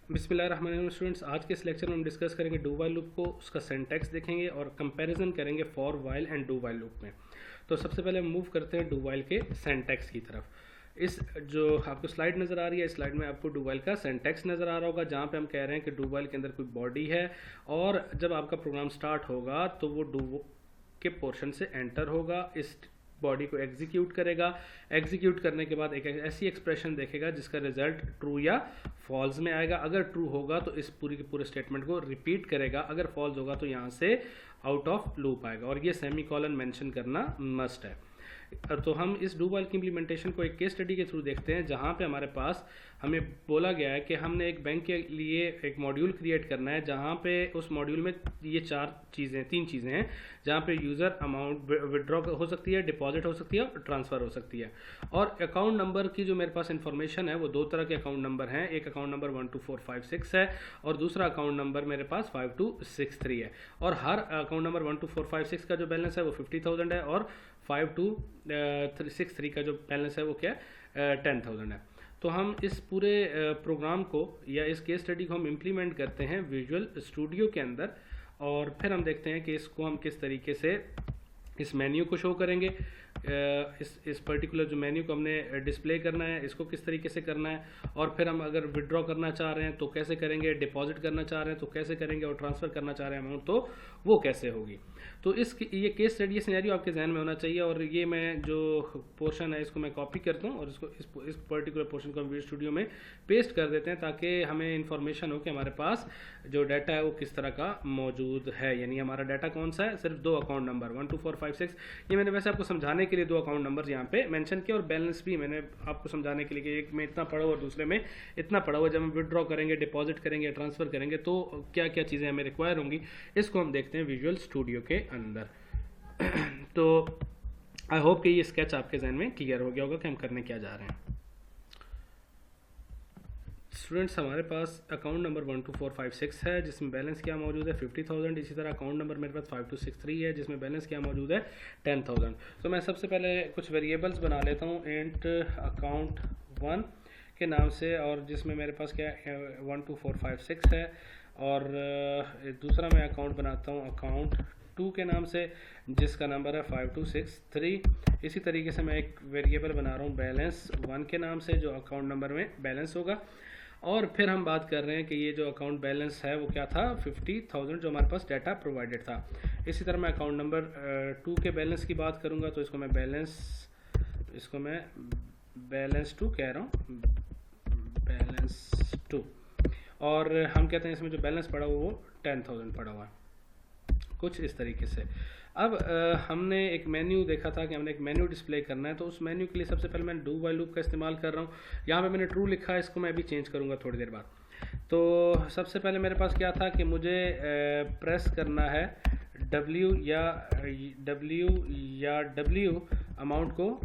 बिस्मिल्लाहिर्रहमानिर्रहीम स्टूडेंट्स, आज के इस लेक्चर में हम डिस्कस करेंगे डू वाइल लूप को, उसका सिंटैक्स देखेंगे और कंपैरिजन करेंगे for while and do while loop में। तो सबसे पहले हम मूव करते हैं डू वाइल के सिंटैक्स की तरफ। इस जो आपको स्लाइड नज़र आ रही है, इस स्लाइड में आपको डू वाइल का सिंटैक्स नज़र आ रहा होगा, जहाँ पे हम कह रहे हैं कि डू वाइल के अंदर कोई बॉडी है और जब आपका प्रोग्राम स्टार्ट होगा तो वो डू के पोर्शन से एंटर होगा, इस बॉडी को एग्जीक्यूट करेगा। एग्जीक्यूट करने के बाद एक ऐसी एक्सप्रेशन देखेगा जिसका रिजल्ट ट्रू या फॉल्स में आएगा। अगर ट्रू होगा तो इस पूरी के पूरे स्टेटमेंट को रिपीट करेगा, अगर फॉल्स होगा तो यहाँ से आउट ऑफ लूप आएगा और ये सेमीकोलन मेंशन करना मस्ट है। तो हम इस डू वाइल की इम्प्लीमेंटेशन को एक केस स्टडी के थ्रू देखते हैं, जहाँ पे हमारे पास हमें बोला गया है कि हमने एक बैंक के लिए एक मॉड्यूल क्रिएट करना है, जहाँ पे उस मॉड्यूल में ये तीन चीज़ें हैं, जहाँ पे यूज़र अमाउंट विड्रॉ हो सकती है, डिपॉजिट हो सकती है और ट्रांसफ़र हो सकती है। और अकाउंट नंबर की जो मेरे पास इन्फॉर्मेशन है वो दो तरह के अकाउंट नंबर हैं, एक अकाउंट नंबर 12456 है और दूसरा अकाउंट नंबर मेरे पास 5263 है। और हर अकाउंट नंबर 12456 का जो बैलेंस है वो 50,000 है और 5263 का जो बैलेंस है वो क्या है 10,000 है। तो हम इस पूरे प्रोग्राम को या इस केस स्टडी को हम इम्प्लीमेंट करते हैं विजुअल स्टूडियो के अंदर और फिर हम देखते हैं कि इसको हम किस तरीके से इस मेन्यू को शो करेंगे। इस पर्टिकुलर जो मेन्यू को हमने डिस्प्ले करना है, इसको किस तरीके से करना है और फिर हम अगर विड्रॉ करना चाह रहे हैं तो कैसे करेंगे, डिपॉजिट करना चाह रहे हैं तो कैसे करेंगे और ट्रांसफ़र करना चाह रहे हैं अमाउंट तो वो कैसे होगी। तो ये केस स्टडी, ये सिनेरियो आपके जहन में होना चाहिए। और ये मैं जो पोर्शन है इसको मैं कॉपी करता हूँ और इसको इस पर्टिकुलर पोर्शन को हम विजुअल स्टूडियो में पेस्ट कर देते हैं, ताकि हमें इन्फॉर्मेशन हो कि हमारे पास जो डाटा है वो किस तरह का मौजूद है। यानी हमारा डाटा कौन सा है, सिर्फ दो अकाउंट नंबर 12456। ये मैंने वैसे आपको समझाने के लिए दो अकाउंट नंबर यहाँ पे मेंशन किया और बैलेंस भी मैंने आपको समझाने के लिए कि एक में इतना पड़ा हुआ और दूसरे में इतना पड़ा हुआ। जब हम विड्रॉ करेंगे, डिपॉजिट करेंगे, ट्रांसफ़र करेंगे तो क्या क्या चीज़ें हमें रिक्वायर होंगी, इसको हम देखते हैं विजुअल स्टूडियो के अंदर। तो आई होप कि ये स्केच आपके जहन में क्लियर हो गया होगा कि हम करने क्या जा रहे हैं। स्टूडेंट्स, हमारे पास अकाउंट नंबर 12456 है जिसमें बैलेंस क्या मौजूद है 50,000। इसी तरह अकाउंट नंबर मेरे पास 5263 है जिसमें बैलेंस क्या मौजूद है 10,000। तो मैं सबसे पहले कुछ वेरिएबल्स बना लेता हूँ इंट अकाउंट 1 के नाम से, और जिसमें मेरे पास क्या 12456 है, और दूसरा मैं अकाउंट बनाता हूँ अकाउंट 2 के नाम से जिसका नंबर है 5263। इसी तरीके से मैं एक वेरिएबल बना रहा हूँ बैलेंस 1 के नाम से, जो अकाउंट नंबर में बैलेंस होगा। और फिर हम बात कर रहे हैं कि ये जो अकाउंट बैलेंस है वो क्या था 50,000, जो हमारे पास डाटा प्रोवाइडेड था। इसी तरह मैं अकाउंट नंबर 2 के बैलेंस की बात करूँगा तो इसको मैं बैलेंस 2 कह रहा हूँ, बैलेंस 2। और हम कहते हैं इसमें जो बैलेंस पड़ा हुआ वो 10,000 पड़ा हुआ है, कुछ इस तरीके से। अब हमने एक मेन्यू देखा था कि हमने एक मेन्यू डिस्प्ले करना है, तो उस मेन्यू के लिए सबसे पहले मैं डू वाइल लूप का इस्तेमाल कर रहा हूँ। यहाँ पे मैंने ट्रू लिखा है, इसको मैं अभी चेंज करूँगा थोड़ी देर बाद। तो सबसे पहले मेरे पास क्या था कि मुझे प्रेस करना है W अमाउंट को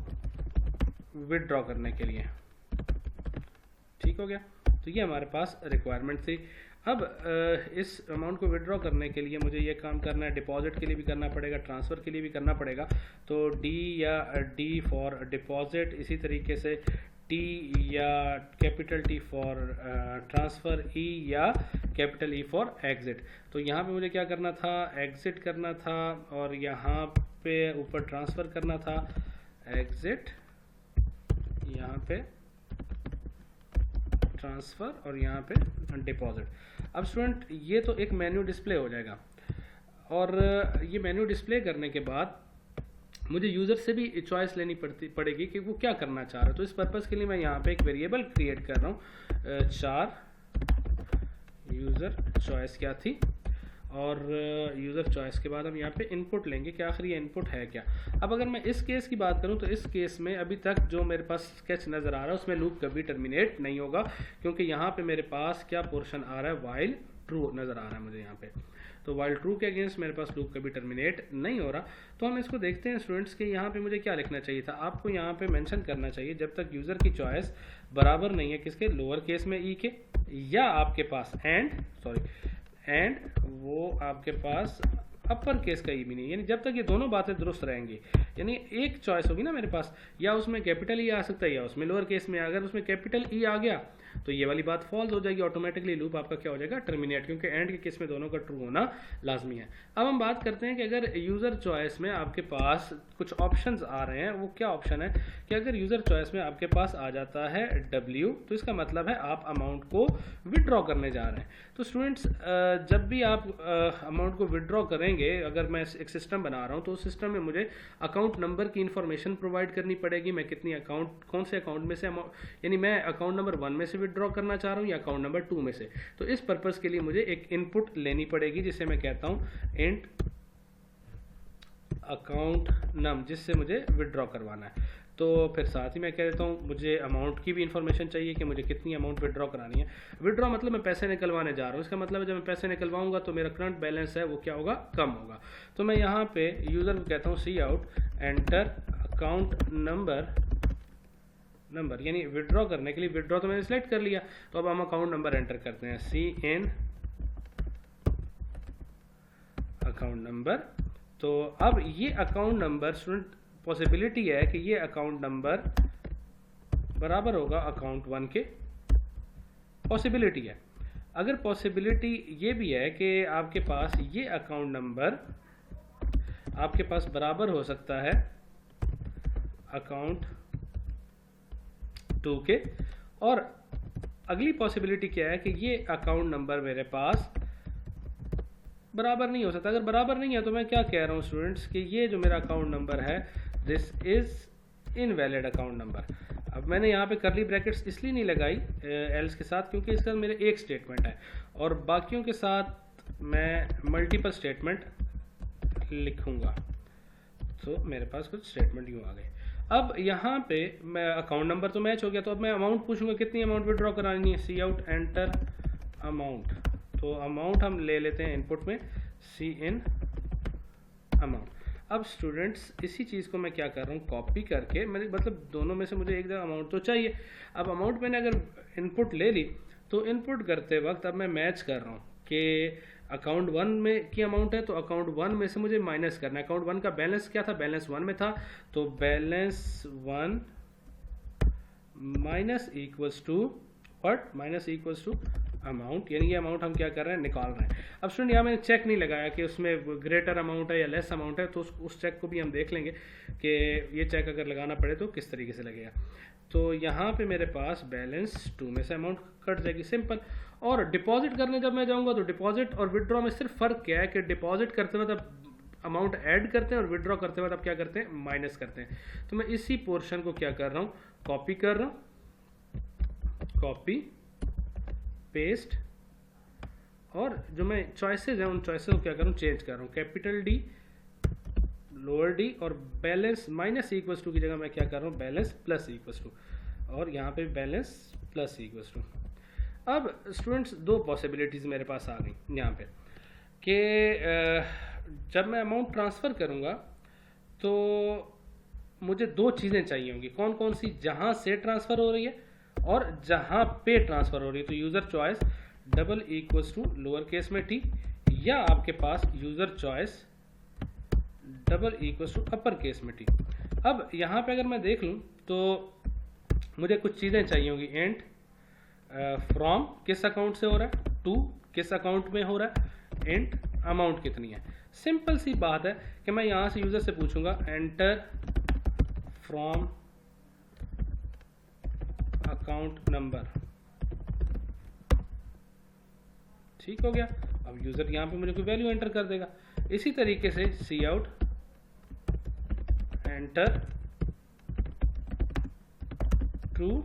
विदड्रॉ करने के लिए। ठीक हो गया, तो ये हमारे पास रिक्वायरमेंट थी। अब इस अमाउंट को विड्रॉ करने के लिए मुझे ये काम करना है, डिपॉजिट के लिए भी करना पड़ेगा, ट्रांसफ़र के लिए भी करना पड़ेगा। तो D फॉर डिपॉजिट, इसी तरीके से T या capital T for transfer, E या कैपिटल E फॉर एग्ज़िट। तो यहाँ पे मुझे क्या करना था, एग्ज़िट करना था और यहाँ पे ऊपर ट्रांसफ़र करना था, एग्ज़िट, यहाँ पे ट्रांसफ़र और यहाँ पे डिपॉजिट। अब स्टूडेंट, ये तो एक मेन्यू डिस्प्ले हो जाएगा और ये मेन्यू डिस्प्ले करने के बाद मुझे यूज़र से भी चॉइस लेनी पड़ेगी कि वो क्या करना चाह रहा है। तो इस पर्पज़ के लिए मैं यहाँ पे एक वेरिएबल क्रिएट कर रहा हूँ 4 यूज़र चॉइस क्या थी, और यूज़र चॉइस के बाद हम यहाँ पे इनपुट लेंगे कि आखिर ये इनपुट है क्या। अब अगर मैं इस केस की बात करूँ तो इस केस में अभी तक जो मेरे पास स्केच नज़र आ रहा है उसमें लूप कभी टर्मिनेट नहीं होगा, क्योंकि यहाँ पे मेरे पास क्या पोर्शन आ रहा है, वाइल ट्रू नज़र आ रहा है मुझे यहाँ पे। तो वाइल ट्रू के अगेंस्ट मेरे पास लूप कभी टर्मिनेट नहीं हो रहा। तो हम इसको देखते हैं स्टूडेंट्स के यहाँ पे मुझे क्या लिखना चाहिए था। आपको यहाँ पे मेंशन करना चाहिए जब तक यूज़र की चॉइस बराबर नहीं है किसके, लोअर केस में ई के, या आपके पास एंड वो आपके पास अपर केस का ई भी नहीं, यानी जब तक ये दोनों बातें दुरुस्त रहेंगी, यानी एक चॉइस होगी ना मेरे पास, या उसमें कैपिटल ई आ सकता है या उसमें लोअर केस में। अगर उसमें कैपिटल ई आ गया तो ये वाली बात फॉल्स हो जाएगी, ऑटोमेटिकली लूप आपका क्या हो जाएगा, टर्मिनेट, क्योंकि एंड के केस में दोनों का ट्रू होना लाजमी है। अब हम बात करते हैं कि अगर यूज़र चॉइस में आपके पास कुछ ऑप्शंस आ रहे हैं, वो क्या ऑप्शन है कि अगर यूज़र चॉइस में आपके पास आ जाता है W, तो इसका मतलब है आप अमाउंट को विड्रॉ करने जा रहे हैं। तो स्टूडेंट्स, जब भी आप अमाउंट को विड्रॉ करेंगे, अगर मैं एक सिस्टम बना रहा हूँ तो उस सिस्टम में मुझे अकाउंट नंबर की इंफॉर्मेशन प्रोवाइड करनी पड़ेगी। मैं कितनी अकाउंट, कौन से अकाउंट में से यानी मैं अकाउंट नंबर 1 में से विड्रॉ करना चाह रहा हूँ या अकाउंट नंबर 2 में से। तो इस पर्पज़ के लिए मुझे एक इनपुट लेनी पड़ेगी जिसे मैं कहता हूँ इंट अकाउंट नम, जिससे मुझे विड्रॉ करवाना है। तो फिर साथ ही मैं कह देता हूँ मुझे अमाउंट की भी इंफॉर्मेशन चाहिए कि मुझे कितनी अमाउंट विड्रॉ करानी है। विड्रॉ मतलब मैं पैसे निकलवाने जा रहा हूँ, इसका मतलब है जब मैं पैसे निकलवाऊंगा तो मेरा करंट बैलेंस है वो क्या होगा, कम होगा। तो मैं यहाँ पे यूज़र को कहता हूँ सी आउट एंटर अकाउंट नंबर, यानी विड्रॉ करने के लिए, विड्रॉ तो मैंने सिलेक्ट कर लिया, तो अब हम अकाउंट नंबर एंटर करते हैं, सी इन अकाउंट नंबर। तो अब ये अकाउंट नंबर, स्टूडेंट पॉसिबिलिटी है कि ये अकाउंट नंबर बराबर होगा अकाउंट 1 के, पॉसिबिलिटी है। अगर पॉसिबिलिटी ये भी है कि आपके पास ये अकाउंट नंबर आपके पास बराबर हो सकता है अकाउंट 2 के, और अगली पॉसिबिलिटी क्या है कि ये अकाउंट नंबर मेरे पास बराबर नहीं हो सकता। अगर बराबर नहीं है तो मैं क्या कह रहा हूँ स्टूडेंट्स कि ये जो मेरा अकाउंट नंबर है this is invalid account number. अब मैंने यहाँ पे करली ब्रैकेट्स इसलिए नहीं लगाई एल्स के साथ क्योंकि इसका मेरे एक स्टेटमेंट है और बाकियों के साथ मैं मल्टीपल स्टेटमेंट लिखूंगा। तो मेरे पास कुछ स्टेटमेंट यूँ आ गए। अब यहाँ पे मैं अकाउंट नंबर तो मैच हो गया, तो अब मैं अमाउंट पूछूंगा कितनी अमाउंट विड्रॉ करानी है, सी आउट एंटर अमाउंट। तो अमाउंट हम ले लेते हैं इनपुट में, सी इन अमाउंट। अब स्टूडेंट्स इसी चीज़ को मैं क्या कर रहा हूँ, कॉपी करके, मेरे मतलब दोनों में से मुझे एक जगह अमाउंट तो चाहिए। अब अमाउंट मैंने अगर इनपुट ले ली तो इनपुट करते वक्त अब मैं मैच कर रहा हूँ कि अकाउंट 1 में की अमाउंट है तो अकाउंट 1 में से मुझे माइनस करना है। अकाउंट 1 का बैलेंस क्या था, बैलेंस 1 में था, तो balance 1 minus equals to what, minus equals to amount, यानी ये अमाउंट हम क्या कर रहे हैं, निकाल रहे हैं। अब स्टूडेंट यहाँ मैंने चेक नहीं लगाया कि उसमें ग्रेटर अमाउंट है या लेस अमाउंट है, तो उस चेक को भी हम देख लेंगे कि ये चेक अगर लगाना पड़े तो किस तरीके से लगेगा। तो यहाँ पे मेरे पास बैलेंस 2 में से अमाउंट कट जाएगी, सिंपल। और डिपॉजिट करने जब मैं जाऊँगा तो डिपॉजिट और विड्रॉ में सिर्फ फ़र्क क्या है कि डिपॉजिट करते वक्त अब अमाउंट ऐड करते हैं और विड्रॉ करते वक्त अब क्या करते हैं, माइनस करते हैं। तो मैं इसी पोर्शन को क्या कर रहा हूँ, कॉपी कर रहा हूँ, कॉपी पेस्ट, और जो मैं चॉइसेस हैं उन चॉइसेस को क्या कर रहा हूँ, चेंज कर रहा हूँ, कैपिटल डी लोअर डी, और बैलेंस माइनस इक्वल्स टू की जगह मैं क्या कर रहा हूँ, बैलेंस प्लस इक्वल्स टू, और यहाँ पे बैलेंस प्लस इक्वल्स टू। अब स्टूडेंट्स दो पॉसिबिलिटीज़ मेरे पास आ गई यहाँ पे कि जब मैं अमाउंट ट्रांसफ़र करूँगा तो मुझे दो चीज़ें चाहिए होंगी, कौन कौन सी, जहाँ से ट्रांसफ़र हो रही है और जहाँ पे ट्रांसफ़र हो रही है। तो user choice double equals to lower case में टी, या आपके पास user choice double equals to upper case में टी। अब यहाँ पे अगर मैं देख लूँ तो मुझे कुछ चीज़ें चाहिए होंगी, एंड फ्रॉम किस अकाउंट से हो रहा है, टू किस अकाउंट में हो रहा है, एंड अमाउंट कितनी है। सिंपल सी बात है कि मैं यहाँ से यूज़र से पूछूंगा एंटर फ्रॉम अकाउंट नंबर, ठीक हो गया। अब यूज़र यहाँ पे मुझे कोई वैल्यू एंटर कर देगा। इसी तरीके से C out enter to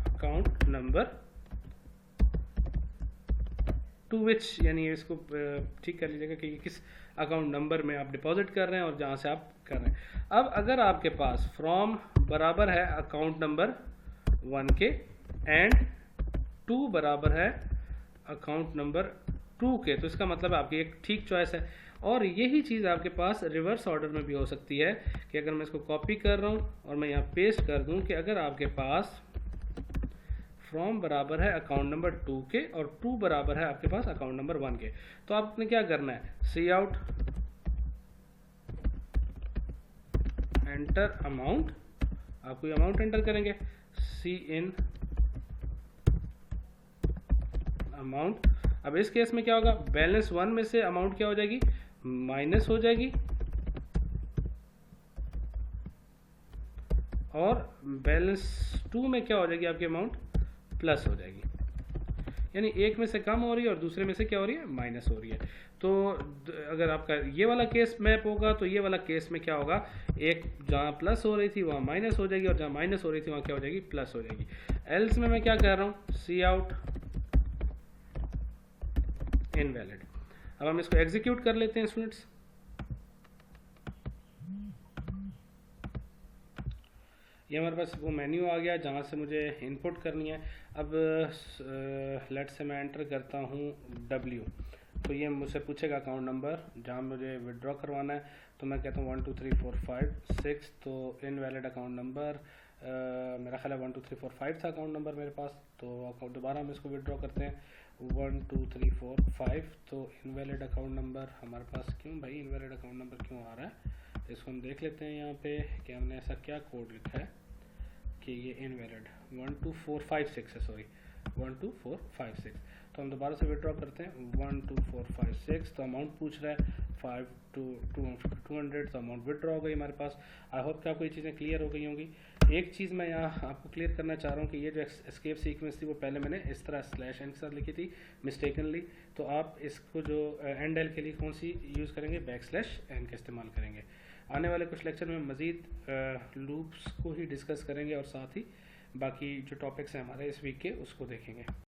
account number to which, यानी इसको ठीक कर लीजिएगा कि किस अकाउंट नंबर में आप डिपॉजिट कर रहे हैं और जहाँ से आप कर रहे हैं। अब अगर आपके पास फ्रॉम बराबर है अकाउंट नंबर 1 के एंड टू बराबर है अकाउंट नंबर 2 के, तो इसका मतलब आपकी एक ठीक चॉइस है। और यही चीज़ आपके पास रिवर्स ऑर्डर में भी हो सकती है कि अगर मैं इसको कॉपी कर रहा हूँ और मैं यहाँ पेस्ट कर दूँ कि अगर आपके पास फ्रॉम बराबर है अकाउंट नंबर 2 के और 2 बराबर है आपके पास अकाउंट नंबर 1 के, तो आपने क्या करना है, सी आउट एंटर अमाउंट, आप कोई अमाउंट एंटर करेंगे, सी इन अमाउंट। अब इस केस में क्या होगा, बैलेंस 1 में से अमाउंट क्या हो जाएगी, माइनस हो जाएगी, और बैलेंस 2 में क्या हो जाएगी आपकी अमाउंट, प्लस हो जाएगी। यानी एक में से कम हो रही है और दूसरे में से क्या हो रही है, माइनस हो रही है। तो अगर आपका ये वाला केस मैप होगा तो ये वाला केस में क्या होगा, एक जहाँ प्लस हो रही थी वहाँ माइनस हो जाएगी और जहाँ माइनस हो रही थी वहाँ क्या हो जाएगी, प्लस हो जाएगी। एल्स में मैं क्या कह रहा हूँ, सी आउट इनवैलिड। अब हम इसको एग्जीक्यूट कर लेते हैं स्टूडेंट्स। ये हमारे पास वो मेन्यू आ गया जहाँ से मुझे इनपुट करनी है। अब लेट से मैं एंटर करता हूँ W, तो ये मुझसे पूछेगा अकाउंट नंबर जहाँ मुझे विड्रॉ करवाना है। तो मैं कहता हूँ 1 2 3 4 5 6, तो इनवैलिड अकाउंट नंबर मेरा ख्याल है 1 2 3 4 5 था अकाउंट नंबर मेरे पास। तो अकाउंट दोबारा हम इसको विड्रॉ करते हैं 1 2 3 4 5। तो इनवैलिड अकाउंट नंबर हमारे पास, क्यों भाई इनवैलिड अकाउंट नंबर क्यों आ रहा है, इसको हम देख लेते हैं यहाँ पे कि हमने ऐसा क्या कोड लिखा है कि ये इनवैलिड 1 2 4 5 6 है, सॉरी 1 2 4 5 6। तो हम दोबारा से विड्रॉ करते हैं 1 2 4 5 6। तो अमाउंट पूछ रहा है 5 to 200, तो अमाउंट विड्रॉ हो गई हमारे पास। आई होप कि आपको ये चीज़ें क्लियर हो गई होंगी। एक चीज़ मैं यहाँ आपको क्लियर करना चाह रहा हूँ कि ये जो एस्केप सीक्वेंस थी वो पहले मैंने इस तरह /n के साथ लिखी थी मिस्टेकनली। तो आप इसको जो एंड एल के लिए कौन सी यूज़ करेंगे, \n का इस्तेमाल करेंगे। आने वाले कुछ लेक्चर में मज़ीद लूप्स को ही डिस्कस करेंगे और साथ ही बाकी जो टॉपिक्स हैं हमारे इस वीक के उसको देखेंगे।